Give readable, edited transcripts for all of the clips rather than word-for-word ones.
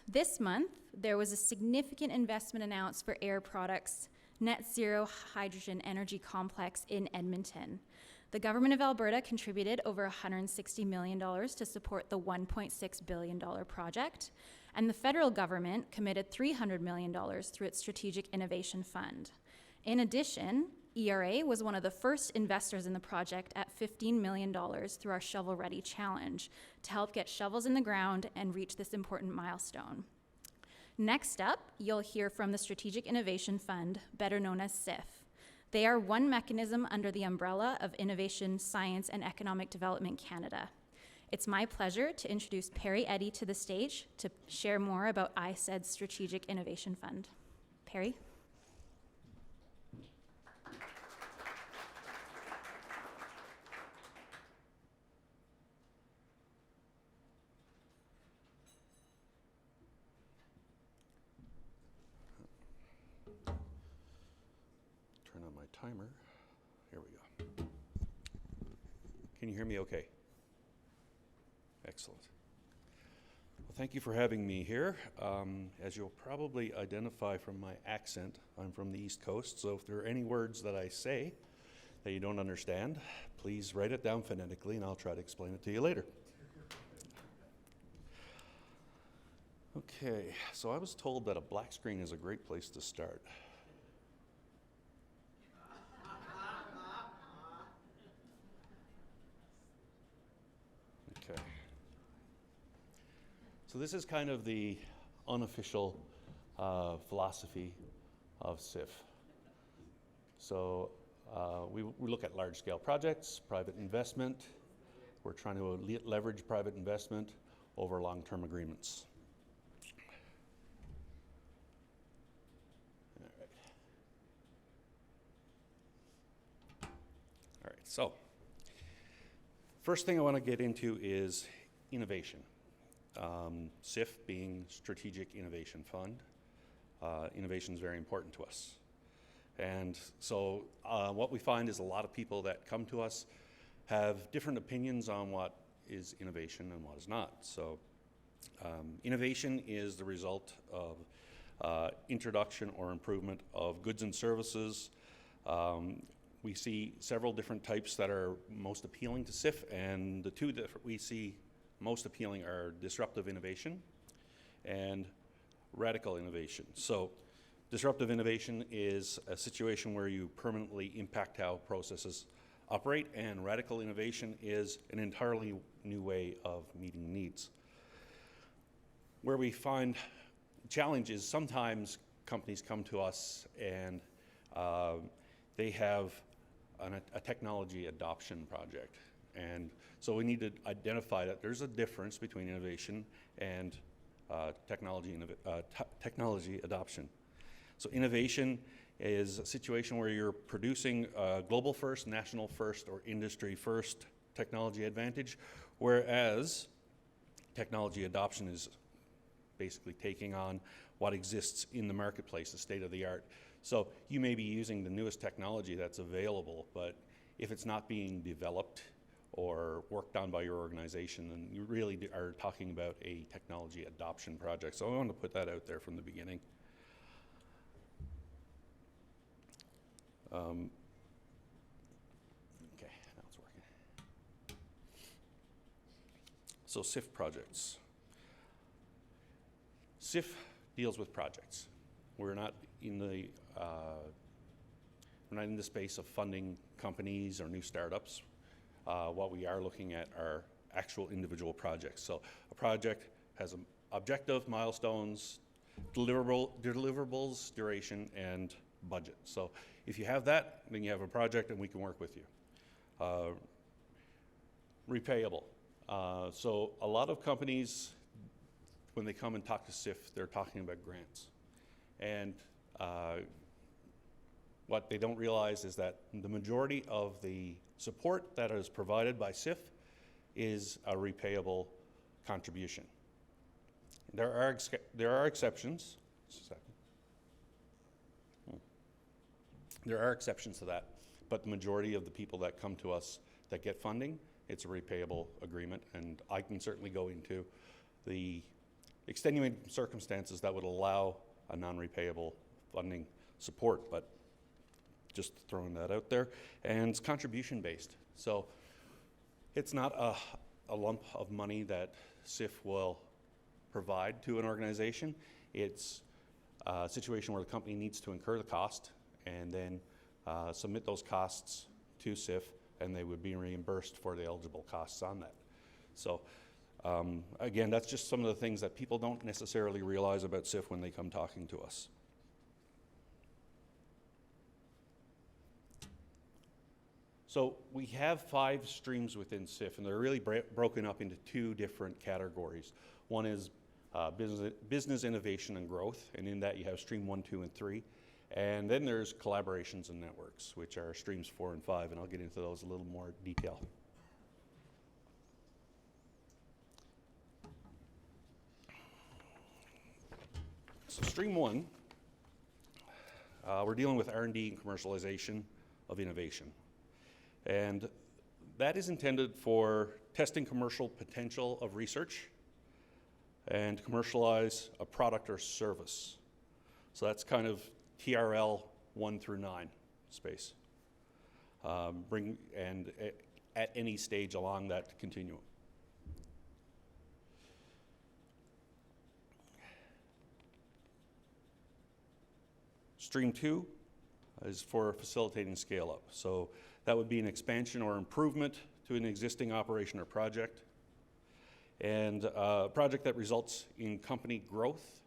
This month, there was a significant investment announced for Air Products' net zero hydrogen energy complex in Edmonton. The government of Alberta contributed over $160 million to support the $1.6 billion project, and the federal government committed $300 million through its Strategic Innovation Fund. In addition, ERA was one of the first investors in the project at $15 million through our Shovel Ready Challenge to help get shovels in the ground and reach this important milestone. Next up, you'll hear from the Strategic Innovation Fund, better known as SIF. They are one mechanism under the umbrella of Innovation, Science and Economic Development Canada. It's my pleasure to introduce Perry Eddy to the stage to share more about ISED's Strategic Innovation Fund. Perry? Turn on my timer. Here we go. Can you hear me okay? Excellent. Well, thank you for having me here. As you'll probably identify from my accent, I'm from the East Coast, so if there are any words that I say that you don't understand, please write it down phonetically and I'll try to explain it to you later. Okay, so I was told that a black screen is a great place to start. Okay. So this is kind of the unofficial philosophy of SIF. So we look at large-scale projects, private investment. We're trying to leverage private investment over long-term agreements. All right, so first thing I want to get into is innovation. SIF being Strategic Innovation Fund. Innovation is very important to us. And so what we find is a lot of people that come to us have different opinions on what is innovation and what is not. So innovation is the result of introduction or improvement of goods and services. We see several different types that are most appealing to SIF, and the two that we see most appealing are disruptive innovation and radical innovation. So disruptive innovation is a situation where you permanently impact how processes operate, and radical innovation is an entirely new way of meeting needs. Where we find challenges, sometimes companies come to us and they have a technology adoption project. And so we need to identify that there's a difference between innovation and technology adoption. So innovation is a situation where you're producing global first, national first, or industry first technology advantage, whereas technology adoption is basically taking on what exists in the marketplace, the state of the art. So you may be using the newest technology that's available, but if it's not being developed or worked on by your organization, then you really are talking about a technology adoption project. So I want to put that out there from the beginning. Okay, now it's working. So SIF projects. SIF deals with projects. We're not in the space of funding companies or new startups. What we are looking at are actual individual projects. So a project has an objective, milestones, deliverables, duration, and budget. So if you have that, then you have a project and we can work with you. Repayable. So a lot of companies, when they come and talk to SIF, they're talking about grants. And what they don't realize is that the majority of the support that is provided by SIF is a repayable contribution. There are exceptions. There are exceptions to that, but the majority of the people that come to us that get funding, it's a repayable agreement, and I can certainly go into the extenuating circumstances that would allow a non-repayable funding support, but just throwing that out there. And it's contribution-based. So it's not a lump of money that SIF will provide to an organization. It's a situation where the company needs to incur the cost and then submit those costs to SIF, and they would be reimbursed for the eligible costs on that. So again, that's just some of the things that people don't necessarily realize about SIF when they come talking to us. So we have 5 streams within SIF, and they're really broken up into 2 different categories. One is business innovation and growth, and in that you have stream 1, 2, and 3. And then there's collaborations and networks, which are streams 4 and 5, and I'll get into those a little more detail. So stream 1, we're dealing with R&D and commercialization of innovation. And that is intended for testing commercial potential of research and commercialize a product or service. So that's kind of TRL 1 through 9 space. At any stage along that continuum. Stream 2 is for facilitating scale up. So that would be an expansion or improvement to an existing operation or project, and a project that results in company growth,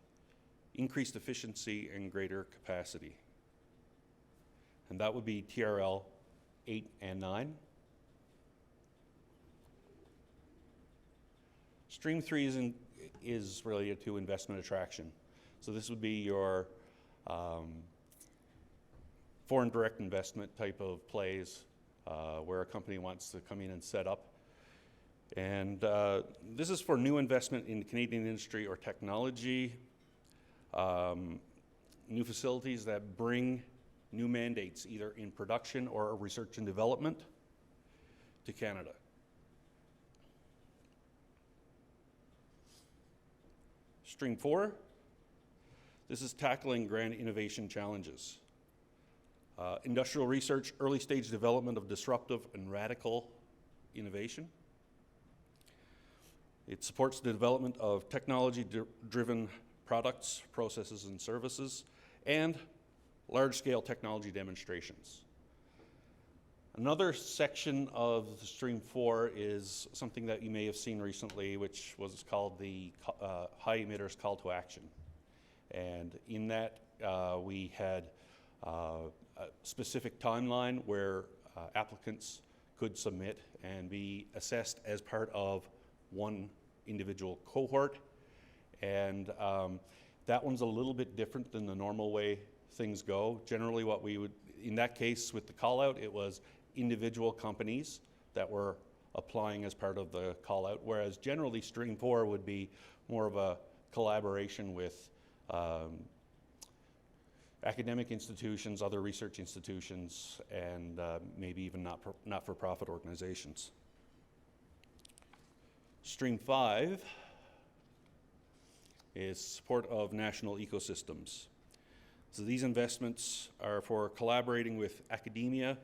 increased efficiency, and greater capacity. And that would be TRL 8 and 9. Stream 3 is related to investment attraction. So this would be your foreign direct investment type of plays where a company wants to come in and set up. And this is for new investment in Canadian industry or technology, new facilities that bring new mandates either in production or research and development to Canada. Stream 4, this is tackling grand innovation challenges. Industrial research, early stage development of disruptive and radical innovation. It supports the development of technology-driven products, processes, and services, and large-scale technology demonstrations. Another section of Stream 4 is something that you may have seen recently, which was called the High Emitters Call to Action. And in that, we had a specific timeline where applicants could submit and be assessed as part of one individual cohort. And that one's a little bit different than the normal way things go. Generally what we would, in that case with the call out, it was individual companies that were applying as part of the call out, whereas generally Stream 4 would be more of a collaboration with academic institutions, other research institutions, and maybe even not-for-profit organizations. Stream 5 is support of national ecosystems. So these investments are for collaborating with academia,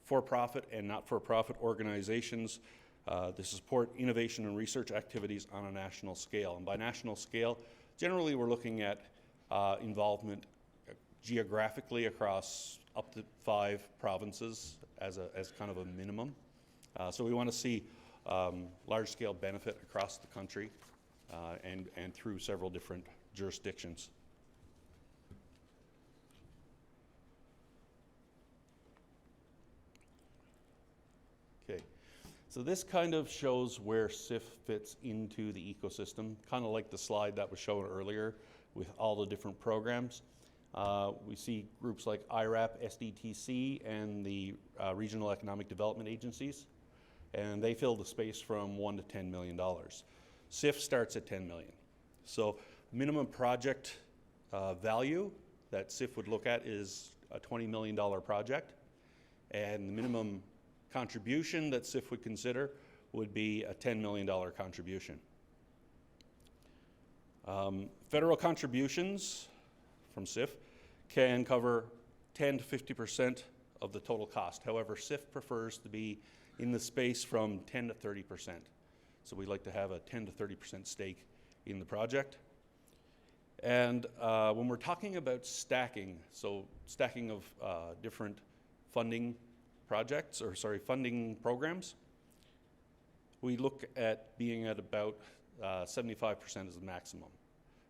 for-profit and not-for-profit organizations to support innovation and research activities on a national scale. And by national scale, generally we're looking at involvement geographically across up to 5 provinces as kind of a minimum. So we want to see large-scale benefit across the country and through several different jurisdictions. Okay, so this kind of shows where SIF fits into the ecosystem, kind of like the slide that was shown earlier with all the different programs. We see groups like IRAP, SDTC, and the Regional Economic Development Agencies, and they fill the space from $1 to $10 million. SIF starts at $10 million. So minimum project value that SIF would look at is a $20 million project, and the minimum contribution that SIF would consider would be a $10 million contribution. Federal contributions from SIF can cover 10 to 50% of the total cost. However, SIF prefers to be in the space from 10 to 30%. So we like to have a 10 to 30% stake in the project. And when we're talking about stacking, so stacking of different funding projects, or sorry, funding programs, we look at being at about 75% as the maximum.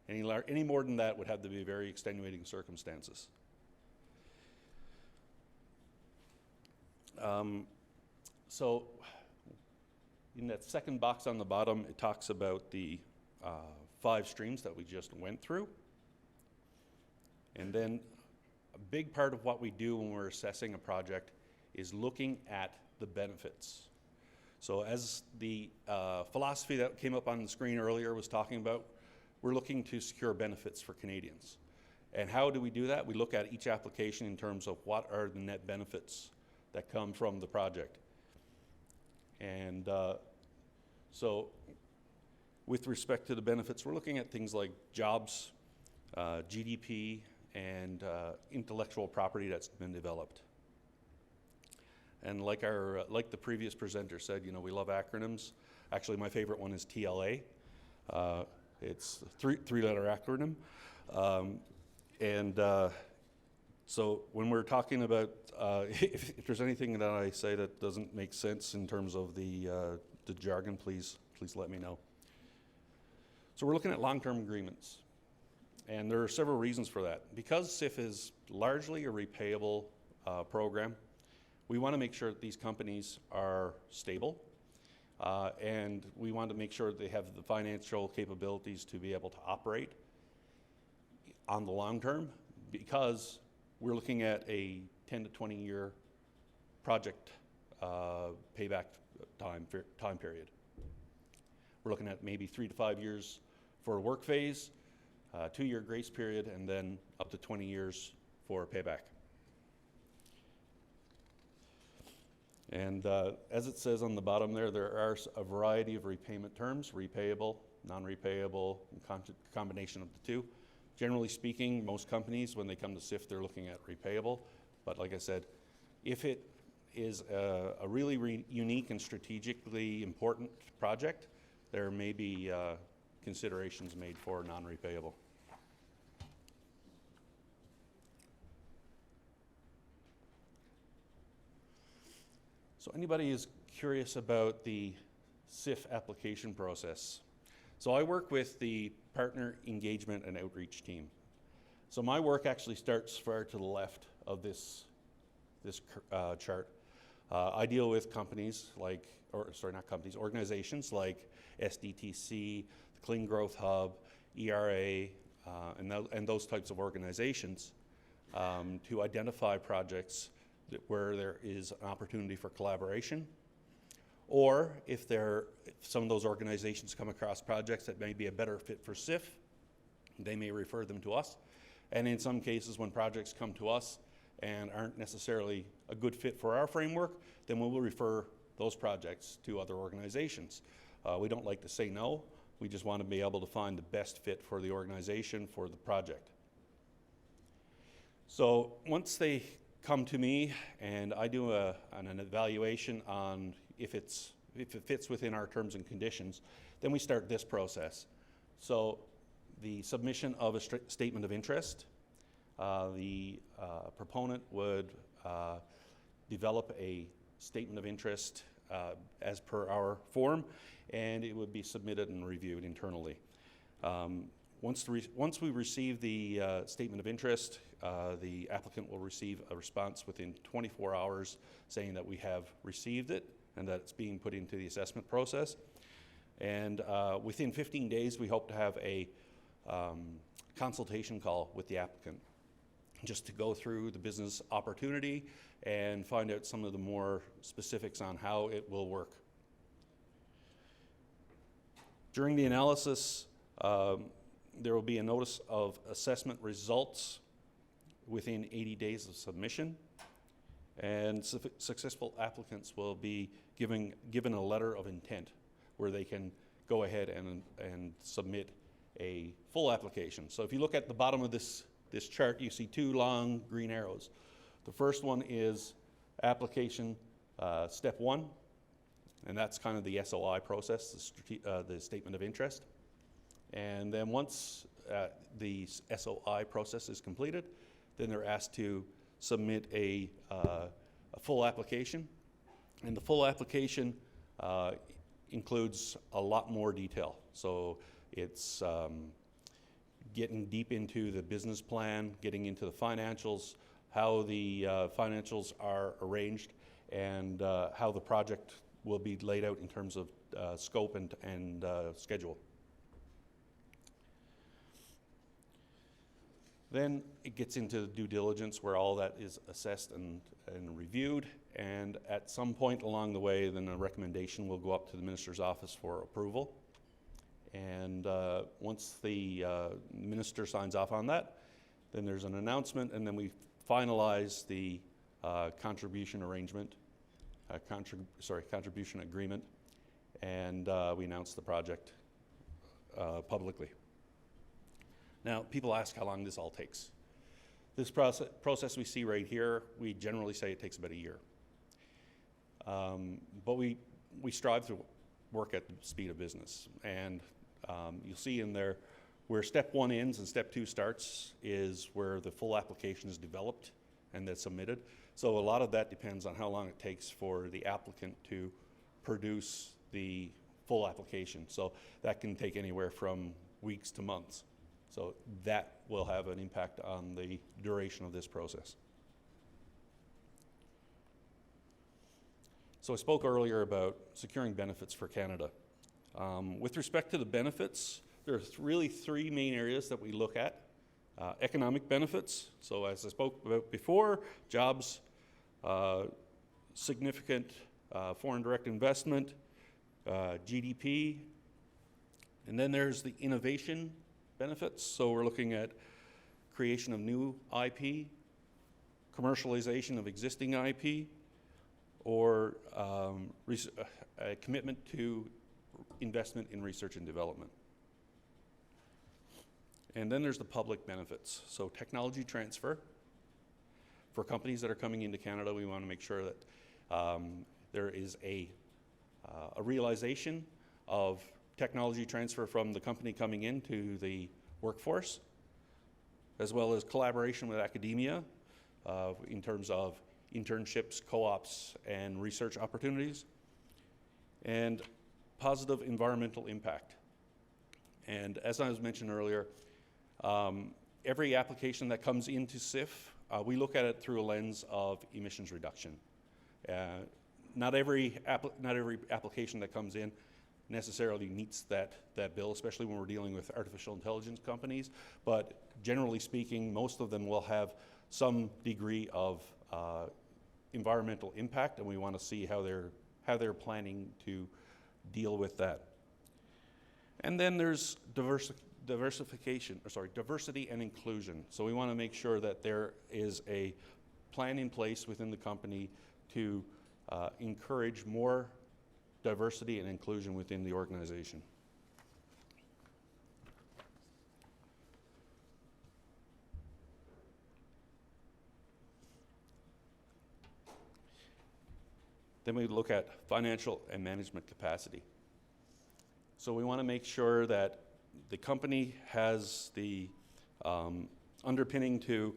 Any more than that would have to be very extenuating circumstances. So in that second box on the bottom, it talks about the 5 streams that we just went through. And then a big part of what we do when we're assessing a project is looking at the benefits. So as the philosophy that came up on the screen earlier was talking about, we're looking to secure benefits for Canadians. And how do we do that? We look at each application in terms of what are the net benefits that come from the project. And so with respect to the benefits, we're looking at things like jobs, GDP, and intellectual property that's been developed. And like the previous presenter said, you know, we love acronyms. Actually, my favorite one is TLA. It's a three-letter acronym. So when we're talking about, if there's anything that I say that doesn't make sense in terms of the jargon, please let me know. So we're looking at long-term agreements. And there are several reasons for that. Because SIF is largely a repayable program, we want to make sure that these companies are stable, and we want to make sure that they have the financial capabilities to be able to operate on the long term, because we're looking at a 10 to 20 year project payback time period. We're looking at maybe 3 to 5 years for a work phase, 2-year grace period, and then up to 20 years for payback. And as it says on the bottom there are a variety of repayment terms: repayable, non-repayable, combination of the two. Generally speaking, most companies, when they come to SIF, they're looking at repayable. But like I said, if it is a really unique and strategically important project, there may be considerations made for non-repayable. So anybody is curious about the SIF application process. So I work with the Partner Engagement and Outreach team. So my work actually starts far to the left of this chart. I deal with companies like, organizations like SDTC, the Clean Growth Hub, ERA, and those types of organizations to identify projects where there is an opportunity for collaboration, or if some of those organizations come across projects that may be a better fit for SIF, they may refer them to us. And in some cases, when projects come to us and aren't necessarily a good fit for our framework, then we will refer those projects to other organizations. We don't like to say no. We just want to be able to find the best fit for the organization, for the project. So once they come to me and I do an evaluation on if it fits within our terms and conditions, then we start this process. So the submission of a statement of interest, the proponent would develop a statement of interest as per our form, and it would be submitted and reviewed internally. Once we receive the statement of interest, the applicant will receive a response within 24 hours saying that we have received it and that it's being put into the assessment process. And within 15 days, we hope to have a consultation call with the applicant, just to go through the business opportunity and find out some of the more specifics on how it will work. During the analysis, there will be a notice of assessment results within 80 days of submission, and successful applicants will be given a letter of intent where they can go ahead and submit a full application. So if you look at the bottom of this chart, you see two long green arrows. The first one is application step 1, and that's kind of the SOI process, the statement of interest. And then once the SOI process is completed, then they're asked to submit a full application. And the full application includes a lot more detail. So it's getting deep into the business plan, getting into the financials, how the financials are arranged, and how the project will be laid out in terms of scope and schedule. Then it gets into the due diligence where all that is assessed and reviewed, and at some point along the way, then a recommendation will go up to the Minister's office for approval. And once the Minister signs off on that, then there's an announcement, and then we finalize the contribution arrangement, contribution agreement, and we announce the project publicly. Now, people ask how long this all takes. This process we see right here, we generally say it takes about a year. But we strive to work at the speed of business. And you'll see in there where step 1 ends and step 2 starts is where the full application is developed and then submitted. So a lot of that depends on how long it takes for the applicant to produce the full application. So that can take anywhere from weeks to months. So that will have an impact on the duration of this process. So I spoke earlier about securing benefits for Canada. With respect to the benefits, there are really 3 main areas that we look at. Economic benefits, so as I spoke about before, jobs, significant foreign direct investment, GDP, and then there's the innovation benefits. So we're looking at creation of new IP, commercialization of existing IP, or a commitment to investment in research and development. And then there's the public benefits. So technology transfer. For companies that are coming into Canada, we want to make sure that there is a realization of technology transfer from the company coming into the workforce, as well as collaboration with academia in terms of internships, co-ops, and research opportunities, and positive environmental impact. And as I was mentioned earlier, every application that comes into SIF, we look at it through a lens of emissions reduction. Not every application that comes in necessarily meets that bill, especially when we're dealing with artificial intelligence companies. But generally speaking, most of them will have some degree of environmental impact, and we want to see how they're planning to deal with that. And then there's diversity and inclusion. So we want to make sure that there is a plan in place within the company to encourage more diversity and inclusion within the organization. Then we look at financial and management capacity. So we want to make sure that the company has the underpinning to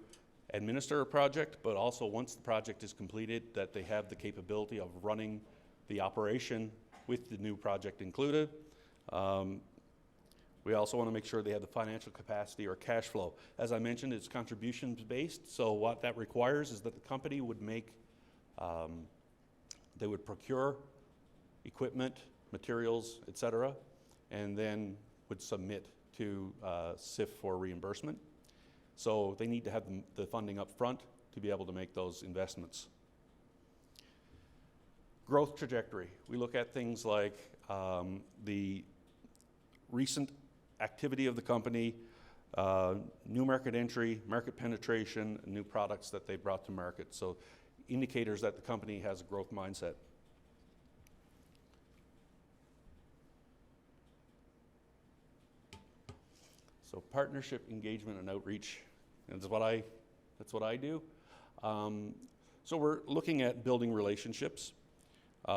administer a project, but also once the project is completed, that they have the capability of running the operation with the new project included. We also want to make sure they have the financial capacity or cash flow. As I mentioned, it's contributions based, so what that requires is that the company would make, they would procure equipment, materials, etc., and then would submit to SIF for reimbursement. So they need to have the funding up front to be able to make those investments. Growth trajectory. We look at things like the recent activity of the company, new market entry, market penetration, and new products that they brought to market. So indicators that the company has a growth mindset. So partnership, engagement, and outreach. That's what I do. So we're looking at building relationships. We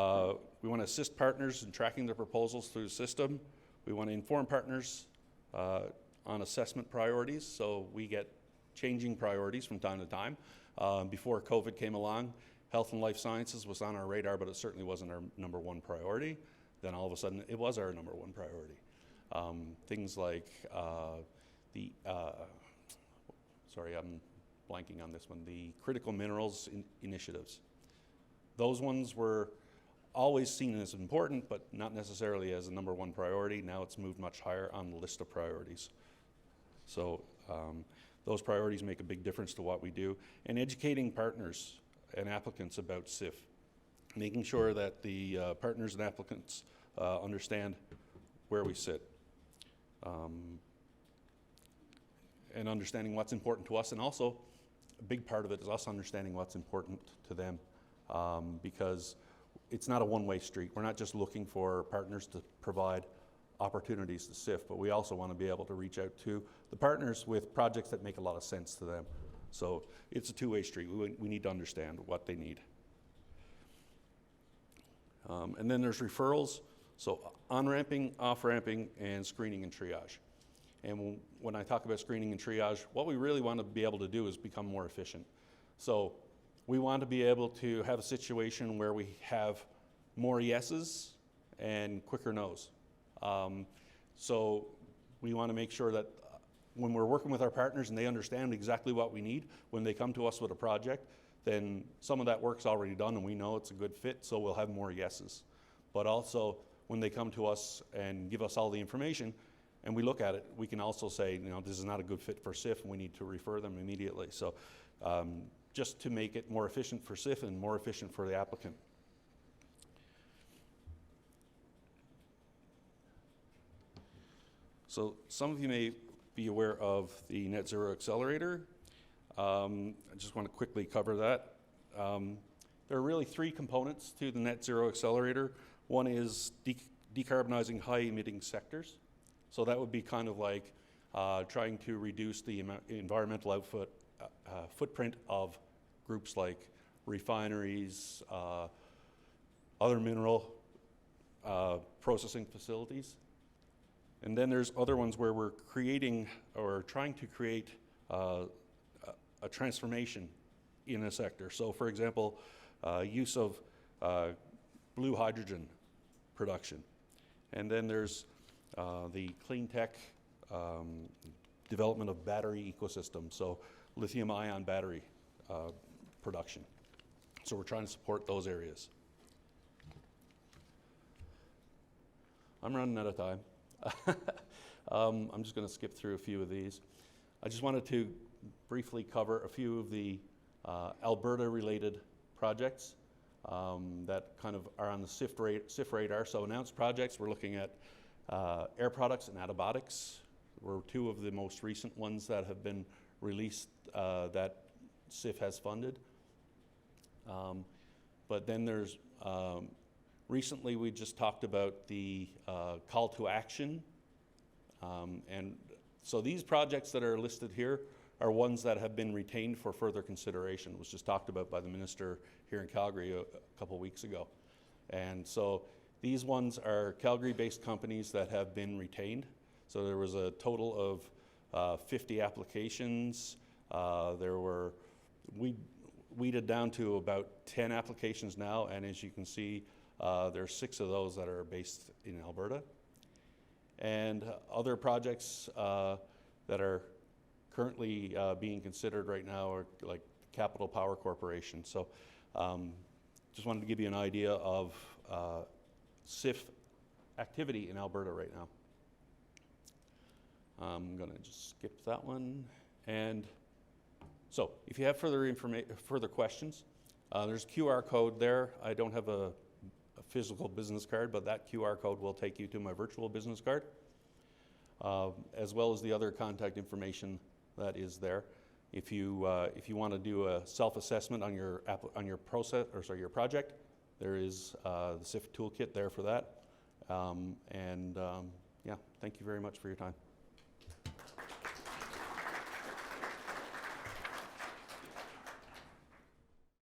want to assist partners in tracking their proposals through the system. We want to inform partners on assessment priorities, so we get changing priorities from time to time. Before COVID came along, health and life sciences was on our radar, but it certainly wasn't our number one priority. Then all of a sudden, it was our number one priority. Things like sorry, I'm blanking on this one, the critical minerals initiatives. Those ones were always seen as important, but not necessarily as a number one priority. Now it's moved much higher on the list of priorities. So those priorities make a big difference to what we do. And educating partners and applicants about SIF, making sure that the partners and applicants understand where we sit. And understanding what's important to us, and also a big part of it is us understanding what's important to them, because it's not a one-way street. We're not just looking for partners to provide opportunities to SIF, but we also want to be able to reach out to the partners with projects that make a lot of sense to them. So it's a two-way street. We need to understand what they need. And then there's referrals, so on-ramping, off-ramping, and screening and triage. And when I talk about screening and triage, what we really want to be able to do is become more efficient. So we want to be able to have a situation where we have more yeses and quicker nos. So we want to make sure that when we're working with our partners and they understand exactly what we need, when they come to us with a project, then some of that work's already done and we know it's a good fit, so we'll have more yeses. But also, when they come to us and give us all the information, and we look at it, we can also say, you know, this is not a good fit for SIF, and we need to refer them immediately. So just to make it more efficient for SIF and more efficient for the applicant. So some of you may be aware of the Net Zero Accelerator. I just want to quickly cover that. There are really three components to the Net Zero Accelerator. One is decarbonizing high-emitting sectors. So that would be kind of like trying to reduce the environmental footprint of groups like refineries, other mineral processing facilities. And then there's other ones where we're creating or trying to create a transformation in a sector. So for example, use of blue hydrogen production. And then there's the clean tech development of battery ecosystem, so lithium ion battery production. So we're trying to support those areas. I'm running out of time. I'm just going to skip through a few of these. I just wanted to briefly cover a few of the Alberta-related projects that kind of are on the SIF radar. So announced projects, we're looking at air products and antibiotics were two of the most recent ones that have been released that SIF has funded. But then there's recently we just talked about the call to action. And so these projects that are listed here are ones that have been retained for further consideration. It was just talked about by the minister here in Calgary a couple weeks ago. And so these ones are Calgary-based companies that have been retained. So there was a total of 50 applications. We weeded down to about 10 applications now, and as you can see, there are 6 of those that are based in Alberta. And other projects that are currently being considered right now are like Capital Power Corporation. So just wanted to give you an idea of SIF activity in Alberta right now. I'm going to just skip that one. And so if you have further questions, there's a QR code there. I don't have a physical business card, but that QR code will take you to my virtual business card, as well as the other contact information that is there. If you want to do a self-assessment on your project, there is the SIF toolkit there for that. Yeah, thank you very much for your time.